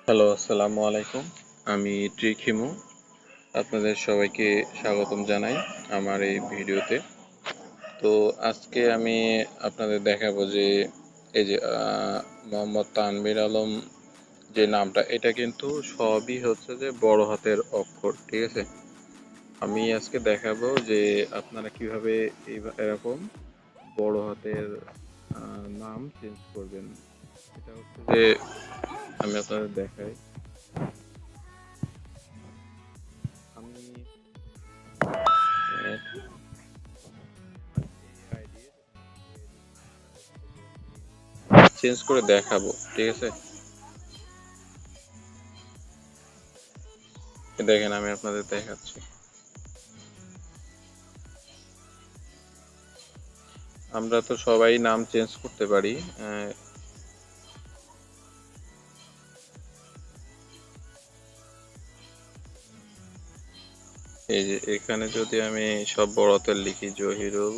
Hello, আসসালামু আলাইকুম। আমি ট্রিক হিমু। আপনাদের সবাইকে স্বাগতম জানাই আমার এই ভিডিওতে। তো আজকে আমি আপনাদের দেখাবো যে এই যে মোহাম্মদ তানভীর আলম যে নামটা, এটা কিন্তু সবই হচ্ছে যে বড় হাতের অক্ষর, ঠিক আছে? আমি আজকে দেখাবো যে আপনারা কিভাবে এরকম বড় হাতের নাম চেঞ্জ করবেন। এটা হচ্ছে যে আমি আপনাদের দেখাই। আমি চেঞ্জ করে দেখাবো, ঠিক আছে? দেখেন, আমি আপনাদের দেখাচ্ছি। আমরা তো সবাই নাম চেঞ্জ করতে পারি। এই যে এখানে যদি আমি সব বড়তে লিখি জহিরুল,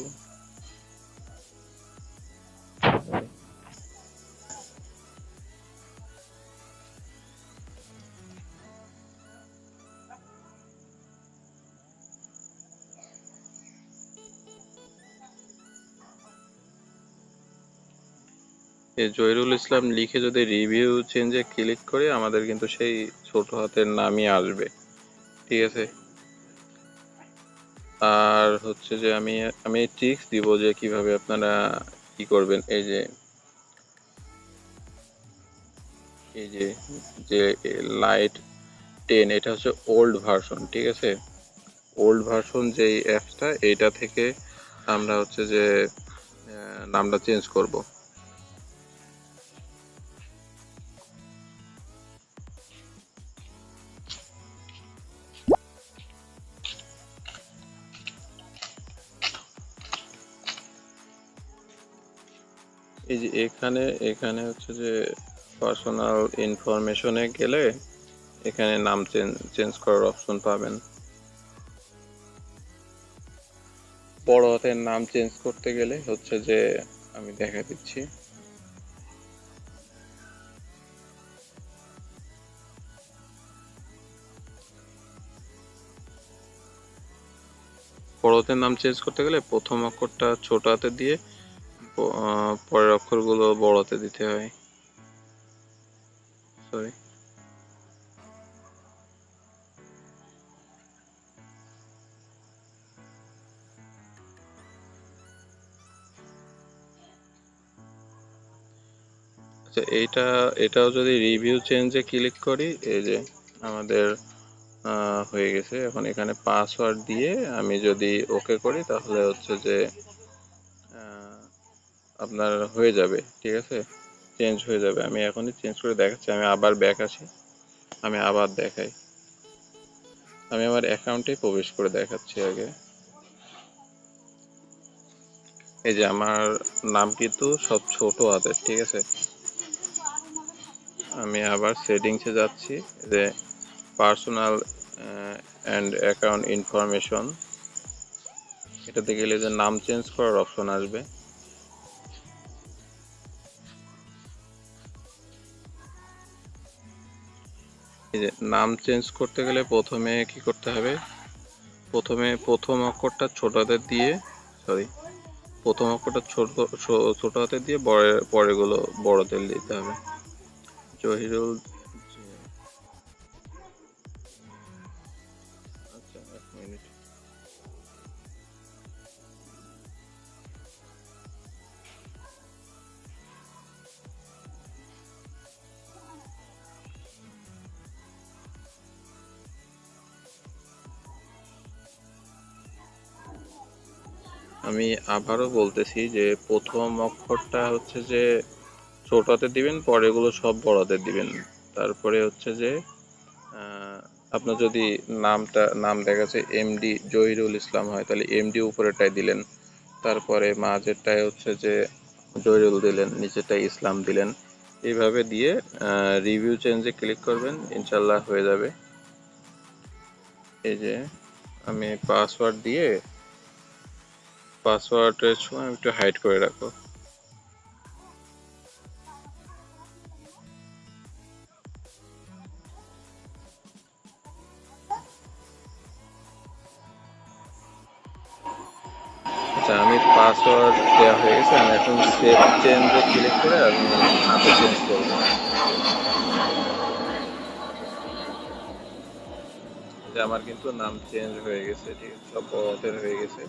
এই জহিরুল ইসলাম লিখে যদি রিভিউ চেঞ্জে ক্লিক করি, আমাদের কিন্তু সেই ছোট হাতের নামই আসবে, ঠিক আছে? আর হচ্ছে যে আমি আমি ট্রিক্স দিব যে কিভাবে আপনারা কি করবেন। এই যে যে লাইট 10, এটা হচ্ছে ওল্ড ভার্সন, ঠিক আছে? ওল্ড ভার্সন যেই অ্যাপসটা, এইটা থেকে আমরা হচ্ছে যে নামটা চেঞ্জ করব। এই যে এখানে এখানে হচ্ছে যে পার্সোনাল ইনফরমেশনে গেলে এখানে নাম চেঞ্জ করার অপশন পাবেন। বড় হাতের নাম চেঞ্জ করতে গেলে হচ্ছে যে আমি দেখা দিচ্ছি। বড় হাতের নাম চেঞ্জ করতে গেলে প্রথম অক্ষরটা ছোট হাতে দিয়ে পরের অক্ষরগুলো বড় হাতে দিতে হয়। সরি। আচ্ছা, এটাও যদি রিভিউ চেঞ্জে ক্লিক করি, এই যে আমাদের হয়ে গেছে। এখন এখানে পাসওয়ার্ড দিয়ে আমি যদি ওকে করি, তাহলে হচ্ছে যে আপনার হয়ে যাবে, ঠিক আছে? চেঞ্জ হয়ে যাবে। আমি এখনই চেঞ্জ করে দেখাচ্ছি। আমি আবার ব্যাক আসি, আমি আবার দেখাই। আমি আমার অ্যাকাউন্টে প্রবেশ করে দেখাচ্ছি আগে। এই যে আমার নাম কিন্তু সব ছোট হাতের, ঠিক আছে? আমি আবার সেটিংসে যাচ্ছি, যে পার্সোনাল অ্যান্ড অ্যাকাউন্ট ইনফরমেশন, এটাতে গেলে যে নাম চেঞ্জ করার অপশন আসবে। এই যে নাম চেঞ্জ করতে গেলে প্রথমে কি করতে হবে, প্রথমে প্রথম অক্ষরটা ছোট হাতের দিয়ে, সরি, প্রথম অক্ষরটা ছোট হাতের দিয়ে পরেগুলো বড়দের দিতে হবে। জহিরুল, আচ্ছা, এক মিনিট। আমি আবারও বলতেছি যে প্রথম অক্ষরটা হচ্ছে যে ছোট হাতে দিবেন, পরেগুলো সব বড় হাতে দিবেন। তারপরে হচ্ছে যে আপনার যদি নাম দেখা যাচ্ছে এমডি জহিরুল ইসলাম হয়, তাহলে এমডি উপরেরটাই দিলেন। তারপরে মাঝেরটায় হচ্ছে যে জহিরুল দিলেন, নিচেরটায় ইসলাম দিলেন। এইভাবে দিয়ে রিভিউ চেঞ্জে ক্লিক করবেন, ইনশাল্লাহ হয়ে যাবে। এই যে আমি পাসওয়ার্ডের সময় একটু হাইড করে রাখো। আচ্ছা, আমি পাসওয়ার্ড দেওয়া হয়ে গেছে। আমি এখন সেভ চেঞ্জে ক্লিক করে আমি নামটা চেঞ্জ করবো। যে আমার কিন্তু নাম চেঞ্জ হয়ে গেছে, ঠিক আছে, সব বড় হাতের হয়ে গেছে।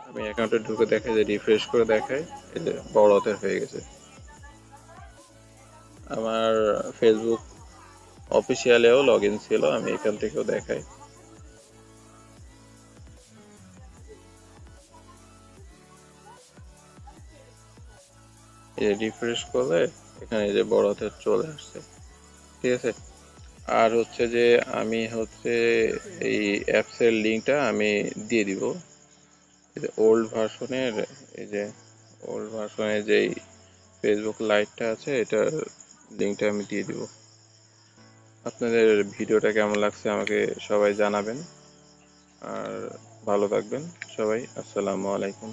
আমি অ্যাকাউন্টে ঢুকে দেখাই, যে রিফ্রেশ করে দেখাই, এই যে বড় হাতের হয়ে গেছে। আমার ফেসবুক অফিসিয়ালেও লগ ইন ছিল, আমি এখান থেকেও দেখাই। এই যে রিফ্রেশ করলে এখানে এই যে বড় হাতের চলে আসছে, ঠিক আছে। আর হচ্ছে যে আমি হচ্ছে এই অ্যাপসের লিঙ্কটা আমি দিয়ে দিব। এই যে ওল্ড ভার্সনের, এই যে ওল্ড ভার্সনের যেই ফেসবুক লাইটটা আছে, এটার লিঙ্কটা আমি দিয়ে দিব। আপনাদের ভিডিওটা কেমন লাগছে আমাকে সবাই জানাবেন। আর ভালো থাকবেন সবাই। আসসালামু আলাইকুম।